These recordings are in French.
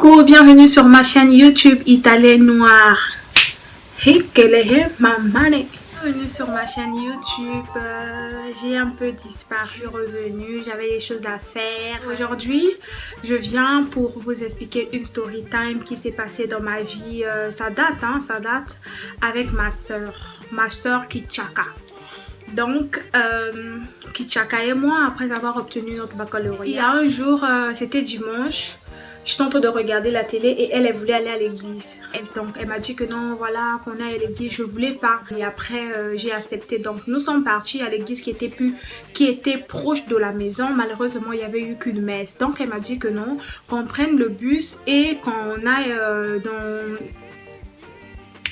Coucou, bienvenue sur ma chaîne YouTube Italien Noir. Hey, quelle est ma money? Bienvenue sur ma chaîne YouTube. J'ai un peu disparu, revenue, j'avais des choses à faire. Aujourd'hui, je viens pour vous expliquer une story time qui s'est passée dans ma vie. Ça date avec ma soeur Kichaka. Donc, Kichaka et moi, après avoir obtenu notre baccalauréat, il y a un jour, c'était dimanche, j'étais en train de regarder la télé et elle voulait aller à l'église. Donc, elle m'a dit que non, voilà, qu'on aille à l'église. Je voulais pas. Et après, j'ai accepté. Donc, nous sommes partis à l'église qui était proche de la maison. Malheureusement, il n'y avait eu qu'une messe. Donc, elle m'a dit que non, qu'on prenne le bus et qu'on aille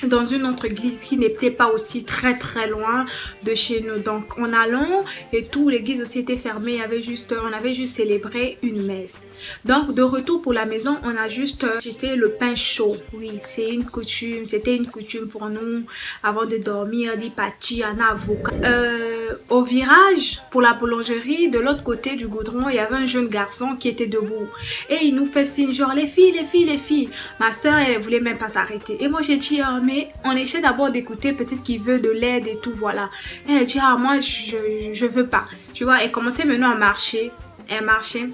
dans une autre église qui n'était pas aussi très loin de chez nous. Donc en allant et tout, l'église aussi était fermée, on avait juste célébré une messe. Donc de retour pour la maison, on a juste jeté le pain chaud. Oui, c'était une coutume pour nous avant de dormir, d'y partir en avocat. Au virage pour la boulangerie, de l'autre côté du goudron, il y avait un jeune garçon qui était debout et il nous fait signe genre les filles. Ma soeur, elle voulait même pas s'arrêter et moi j'ai dit mais on essaie d'abord d'écouter, peut-être qu'il veut de l'aide et tout, voilà. Et elle dit moi je veux pas, tu vois. Elle commençait maintenant à marcher, elle marchait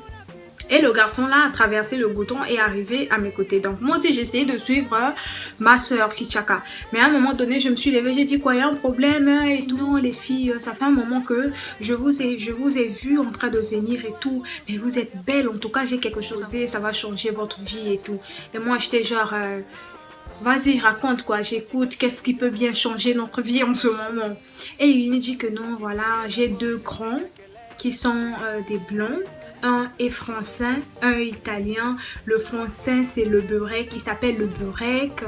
et le garçon là a traversé le goudron et est arrivé à mes côtés. Donc moi aussi j'ai essayé de suivre ma soeur Kichaka, mais à un moment donné je me suis levée, j'ai dit quoi, il y a un problème et tout. Non les filles, ça fait un moment que je vous ai vu en train de venir et tout, mais vous êtes belles, en tout cas j'ai quelque chose, ça va changer votre vie et tout. Et moi j'étais genre vas-y, raconte quoi, j'écoute, qu'est-ce qui peut bien changer notre vie en ce moment. Et il nous dit que non, voilà, j'ai deux grands qui sont des blancs. Un est français, un est italien. Le français c'est le beurek, il s'appelle le beurek.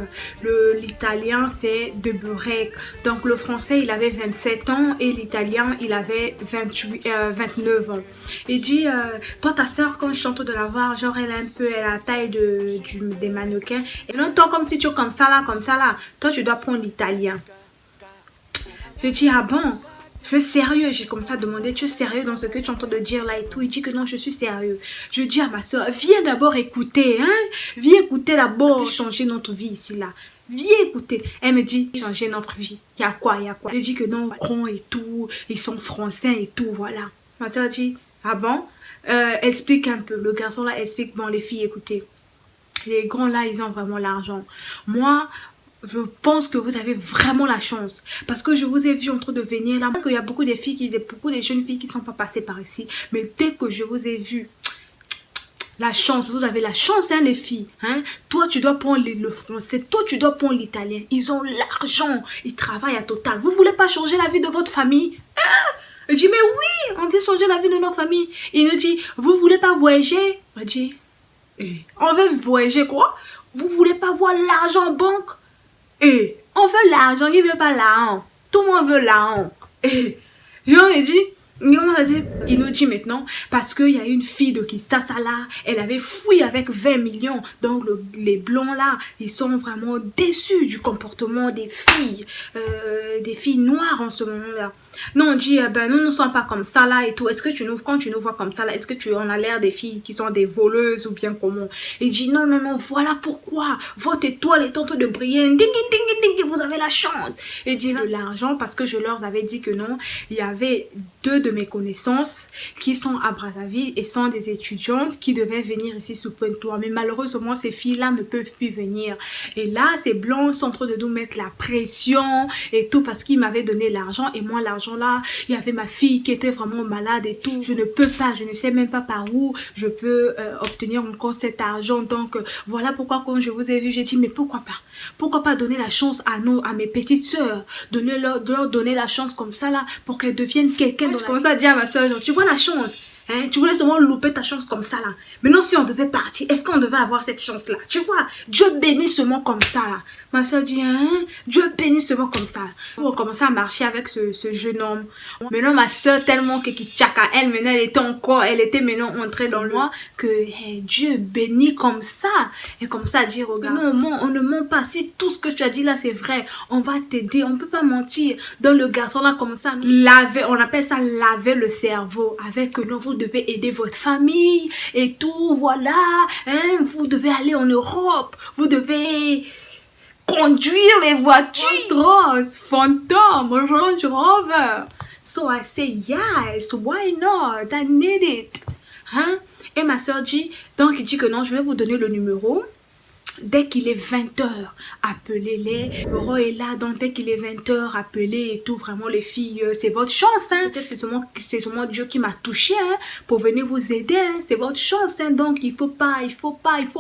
L'italien c'est de beurek. Donc le français il avait 27 ans et l'italien il avait 29 ans. Il dit toi ta soeur, quand je suis en train de la voir, genre elle a la taille des mannequins. Et non, toi comme si tu es comme ça là, toi tu dois prendre l'italien. Je dis ah bon? Je suis sérieux, j'ai comme ça demandé, tu es sérieux dans ce que tu es en train de dire là et tout. Il dit que non, je suis sérieux. Je dis à ma soeur, viens d'abord écouter, hein. Viens écouter d'abord, changer notre vie ici là. Viens écouter. Elle me dit, changer notre vie. Il y a quoi? Je dis que non, grands et tout, ils sont français et tout, voilà. Ma soeur dit, ah bon? Explique un peu. Le garçon là explique, bon les filles, écoutez. Les grands là, ils ont vraiment l'argent. Moi, je pense que vous avez vraiment la chance parce que je vous ai vu en train de venir là, qu'il y a beaucoup de jeunes filles qui ne sont pas passées par ici, mais dès que je vous ai vu, la chance, vous avez la chance hein les filles, hein. Toi tu dois prendre le français, toi tu dois prendre l'italien, ils ont l'argent, ils travaillent à total. Vous voulez pas changer la vie de votre famille? Je dis mais oui, on veut changer la vie de notre famille. Il nous dit, vous voulez pas voyager? On dit, on veut voyager quoi? Vous voulez pas voir l'argent en banque? On veut l'argent, il veut pas l'argent. Tout le monde veut l'argent. Il nous dit maintenant, parce qu'il y a une fille de Kinshasa là, elle avait fouillé avec 20 millions. Donc les blancs là, ils sont vraiment déçus du comportement des filles noires en ce moment là. Non, on dit, nous ne sommes pas comme ça là et tout. Est-ce que quand tu nous vois comme ça là, est-ce que on a l'air des filles qui sont des voleuses ou bien comment? Il dit, non, voilà pourquoi. Votre étoile est en train de briller. Ding, ding, ding, vous avez la chance. Il dit, de l'argent, parce que je leur avais dit que non. Il y avait deux de mes connaissances qui sont à Brazzaville et sont des étudiantes qui devaient venir ici sous Pointe-Noire. Mais malheureusement, ces filles-là ne peuvent plus venir. Et là, ces blancs sont en train de nous mettre la pression et tout parce qu'ils m'avaient donné l'argent. Et moi, l'argent là, il y avait ma fille qui était vraiment malade et tout. Je ne peux pas, je ne sais même pas par où je peux obtenir encore cet argent. Donc, voilà pourquoi quand je vous ai vu, j'ai dit, mais pourquoi pas? Pourquoi pas donner la chance à mes petites sœurs, leur donner la chance comme ça là, pour qu'elles deviennent quelqu'un. Je commence à dire à ma soeur, genre, tu vois la chance, hein, tu voulais seulement louper ta chance comme ça là. Maintenant si on devait partir, est-ce qu'on devait avoir cette chance là? Tu vois, Dieu bénit seulement comme ça là. Ma soeur dit, hein, Dieu bénit seulement comme ça. On commençait à marcher avec ce jeune homme. Maintenant ma soeur tellement que Kichaka, elle maintenant elle était maintenant entrée dans moi que hey, Dieu bénit comme ça. Et comme ça dire au gars, non, on ne ment pas. Si tout ce que tu as dit là c'est vrai, on va t'aider, on peut pas mentir. Dans le garçon là comme ça, on appelle ça laver le cerveau avec que non, vous vous devez aider votre famille et tout, voilà. Hein, vous devez aller en Europe. Vous devez conduire les voitures. Rolls-Royce, Phantom, Range Rover. So I say, yes, why not? I need it. Hein? Et ma soeur dit, donc il dit que non, je vais vous donner le numéro. Dès qu'il est 20h, appelez-les. Laurent est là, donc dès qu'il est 20h, appelez et tout. Vraiment, les filles, c'est votre chance. Hein. Peut-être c'est seulement Dieu qui m'a touché hein, pour venir vous aider. Hein. C'est votre chance. Hein. Donc, il faut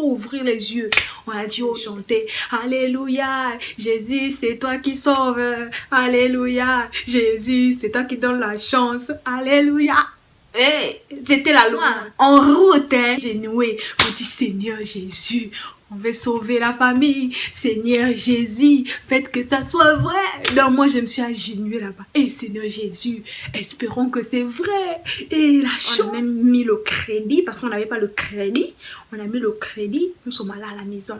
ouvrir les yeux. On a dit, oh, chanter. Alléluia, Jésus, c'est toi qui sauves. Alléluia, Jésus, c'est toi qui donne la chance. Alléluia. Hey, c'était la loi. En route, hein. J'ai noué. On dit, Seigneur Jésus, on veut sauver la famille. Seigneur Jésus, faites que ça soit vrai. Donc moi, je me suis agenouillée là-bas. Et Seigneur Jésus, espérons que c'est vrai. Et la chance. On a même mis le crédit parce qu'on n'avait pas le crédit. On a mis le crédit. Nous sommes allés à la maison.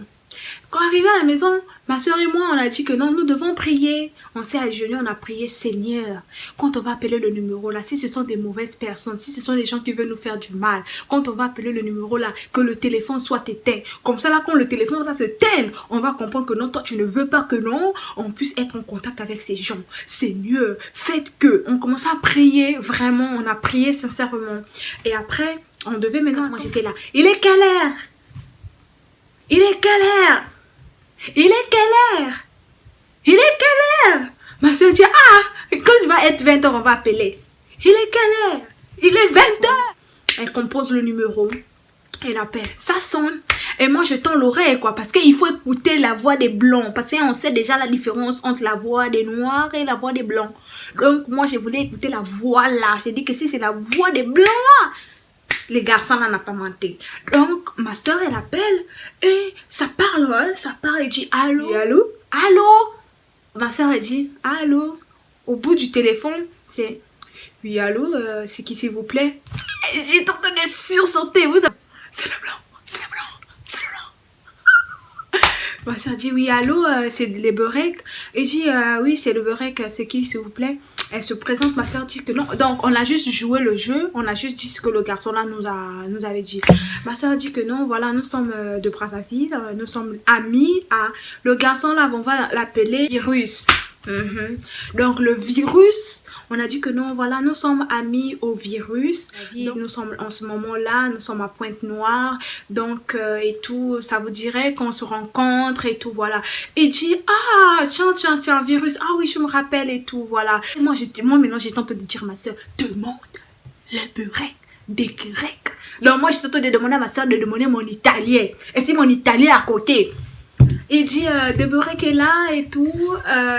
Quand arrivé à la maison, ma soeur et moi, on a dit que non, nous devons prier. On s'est agenouillé, on a prié, Seigneur. Quand on va appeler le numéro là, si ce sont des mauvaises personnes, si ce sont des gens qui veulent nous faire du mal, quand on va appeler le numéro là, que le téléphone soit éteint. Comme ça là, quand le téléphone ça se teint, on va comprendre que non, toi tu ne veux pas que non, on puisse être en contact avec ces gens. Seigneur, faites que. On commence à prier, vraiment, on a prié sincèrement. Et après, on devait maintenant, moi j'étais là. Il est quelle heure? Il est quelle heure? Il est quelle heure? Il est quelle heure? Ma soeur dit, quand il va être 20h, on va appeler. Il est quelle heure? Il est 20h. Elle compose le numéro. Elle appelle. Ça sonne. Et moi, je tends l'oreille, quoi. Parce qu'il faut écouter la voix des blancs. Parce qu'on sait déjà la différence entre la voix des noirs et la voix des blancs. Donc, moi, je voulais écouter la voix là. J'ai dit que si c'est la voix des blancs là, les garçons là n'ont pas menti. Donc, ma soeur, elle appelle et ça parle, hein, ça parle. Elle dit allô? Oui, allô? Allô? Ma soeur, elle dit allô? Au bout du téléphone, c'est oui, allô? C'est qui, s'il vous plaît? J'ai tenté de sursauter. C'est le blanc, c'est le blanc, c'est le blanc. Ma soeur dit oui, allô? C'est les beurrecs. Elle dit oui, c'est le beurrec. C'est qui, s'il vous plaît? Elle se présente, ma soeur dit que non. Donc, on a juste joué le jeu. On a juste dit ce que le garçon là nous avait dit. Ma soeur dit que non, voilà, nous sommes de Brazzaville. Nous sommes amis. Le garçon là, on va l'appeler virus. Donc, le virus, on a dit que non, voilà, nous sommes amis au virus. Donc, nous sommes en ce moment-là, nous sommes à Pointe-Noire. Donc, et tout, ça vous dirait qu'on se rencontre et tout, voilà. Et dit, tiens, virus. Ah oui, je me rappelle et tout, voilà. Et moi, maintenant, j'ai tenté de dire à ma soeur, demande le beurrec des Grecs. Donc, moi, j'ai tenté de demander à ma soeur de demander mon italien. Et c'est mon italien à côté. Il dit, Déborah qui est là et tout.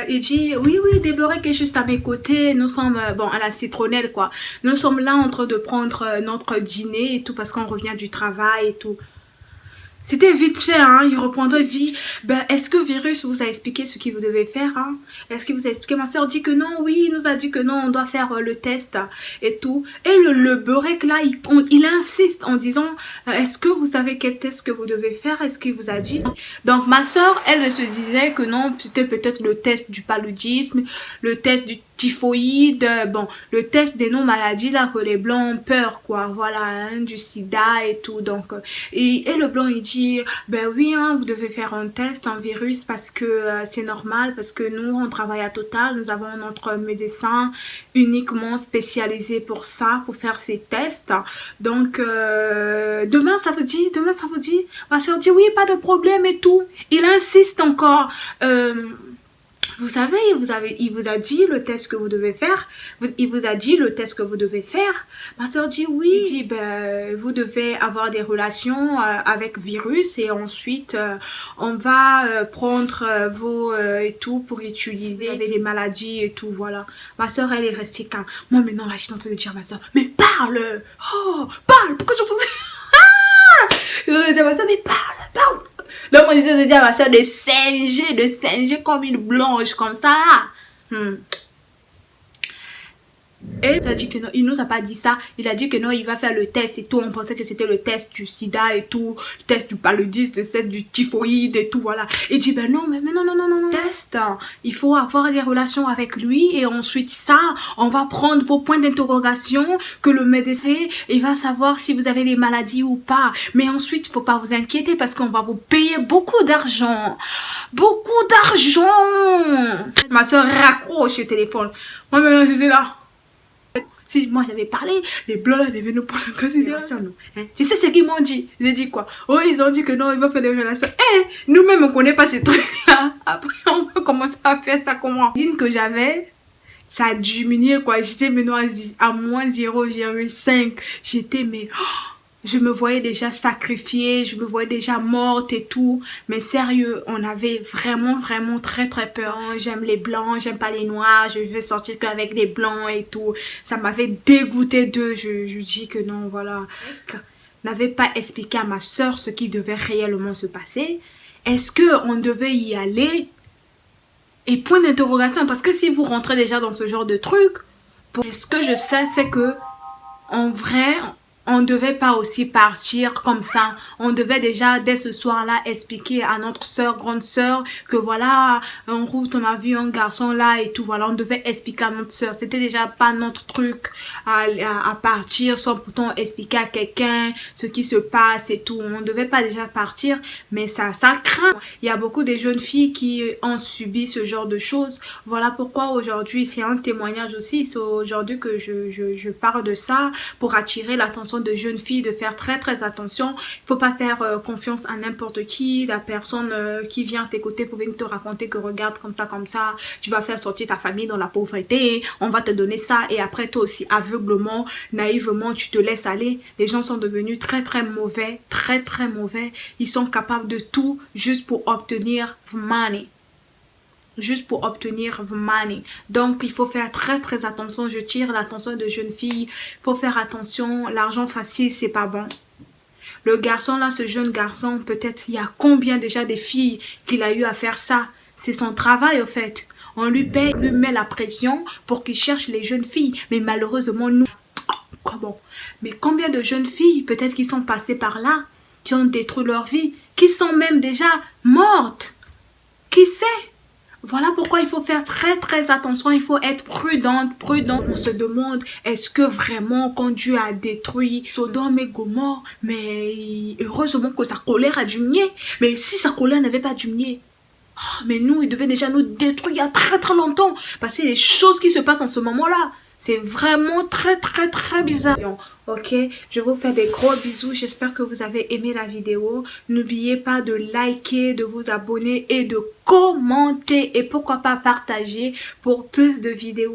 Il dit, oui, Déborah qui est juste à mes côtés. Nous sommes, bon, à la citronnelle, quoi. Nous sommes là en train de prendre notre dîner et tout parce qu'on revient du travail et tout. C'était vite fait, hein. Il reprendrait, il dit, est-ce que Virus vous a expliqué ce qu'il vous devez faire, hein? Est-ce qu'il vous a expliqué? Ma soeur dit que non, oui, il nous a dit que non, on doit faire le test et tout. Et le beurrec, là, il insiste en disant, est-ce que vous savez quel test que vous devez faire? Est-ce qu'il vous a dit? Donc, ma soeur, elle se disait que non, c'était peut-être le test du paludisme, le test du typhoïde, bon, le test des non-maladies là que les blancs ont peur, quoi, voilà, hein, du sida et tout. Donc, et le blanc il dit, oui, hein, vous devez faire un test, un virus, parce que c'est normal, parce que nous, on travaille à Total, nous avons notre médecin uniquement spécialisé pour ça, pour faire ces tests. Donc, demain, ça vous dit? Ma soeur dit, oui, pas de problème et tout. Il insiste encore, vous savez, il vous a dit le test que vous devez faire. Il vous a dit le test que vous devez faire. Ma soeur dit oui. Il dit, vous devez avoir des relations avec virus et ensuite, on va prendre vos et tout pour utiliser avec des maladies et tout, voilà. Ma soeur, elle est restée calme. Moi, maintenant, là, je suis en train de dire à ma soeur, mais parle! Oh, parle! Pourquoi j'entends ça? Je vais dire à ma soeur, mais parle! Donc, moi, j'étais de dire à ma soeur de singer comme une blanche, comme ça. Et il a dit que non, il nous a pas dit ça. Il a dit que non, il va faire le test et tout. On pensait que c'était le test du sida et tout, le test du paludisme, le test du typhoïde et tout, voilà. Il dit, ben non, mais non, non, non, non, non. Test, il faut avoir des relations avec lui et ensuite ça, on va prendre vos points d'interrogation que le médecin, il va savoir si vous avez des maladies ou pas. Mais ensuite, il faut pas vous inquiéter parce qu'on va vous payer beaucoup d'argent. Beaucoup d'argent. Ma soeur raccroche le téléphone. Moi, maintenant, j'étais là. Si moi j'avais parlé, les blancs là devaient nous prendre en considération, nous. Hein? Tu sais ce qu'ils m'ont dit? Ils ont dit quoi? Oh, ils ont dit que non, ils vont faire des relations. Nous-mêmes, on connaît pas ces trucs-là. Après, on va commencer à faire ça comment? L'une que j'avais, ça a diminué, quoi. J'étais maintenant à moins 0,5. J'étais, mais... je me voyais déjà sacrifiée, je me voyais déjà morte et tout. Mais sérieux, on avait vraiment, vraiment très, très peur. J'aime les blancs, j'aime pas les noirs, je veux sortir qu'avec des blancs et tout. Ça m'avait dégoûté d'eux. Je dis que non, voilà. N'avais pas expliqué à ma soeur ce qui devait réellement se passer. Est-ce qu'on devait y aller? Et point d'interrogation, parce que si vous rentrez déjà dans ce genre de truc, ce que je sais, c'est que, en vrai... on ne devait pas aussi partir comme ça. On devait déjà, dès ce soir-là, expliquer à notre soeur, grande soeur, que voilà, en route, on a vu un garçon là et tout. Voilà, on devait expliquer à notre soeur. C'était déjà pas notre truc à partir sans pourtant expliquer à quelqu'un ce qui se passe et tout. On ne devait pas déjà partir, mais ça craint. Il y a beaucoup de jeunes filles qui ont subi ce genre de choses. Voilà pourquoi aujourd'hui, c'est un témoignage aussi. C'est aujourd'hui que je parle de ça pour attirer l'attention de jeunes filles, de faire très très attention. Il faut pas faire confiance à n'importe qui. La personne qui vient à tes côtés pour venir te raconter que regarde comme ça, tu vas faire sortir ta famille dans la pauvreté, on va te donner ça et après toi aussi aveuglement, naïvement tu te laisses aller. Les gens sont devenus très très mauvais, très très mauvais. Ils sont capables de tout juste pour obtenir money. Juste pour obtenir money. Donc, il faut faire très très attention. Je tire l'attention de jeunes filles. Il faut faire attention. L'argent facile, c'est pas bon. Le garçon là, ce jeune garçon, peut-être, il y a combien déjà des filles qu'il a eu à faire ça? C'est son travail, au fait. On lui paye, on lui met la pression pour qu'il cherche les jeunes filles. Mais malheureusement, nous... comment? Mais combien de jeunes filles, peut-être, qui sont passées par là, qui ont détruit leur vie, qui sont même déjà mortes? Qui sait? Voilà pourquoi il faut faire très très attention, il faut être prudente. On se demande, est-ce que vraiment quand Dieu a détruit Sodome et Gomorrhe, mais heureusement que sa colère a diminué. Mais si sa colère n'avait pas diminué, mais nous, il devait déjà nous détruire il y a très très longtemps. Parce que les choses qui se passent en ce moment-là, c'est vraiment très très très bizarre. Ok, je vous fais des gros bisous. J'espère que vous avez aimé la vidéo. N'oubliez pas de liker, de vous abonner et de commenter. Et pourquoi pas partager pour plus de vidéos.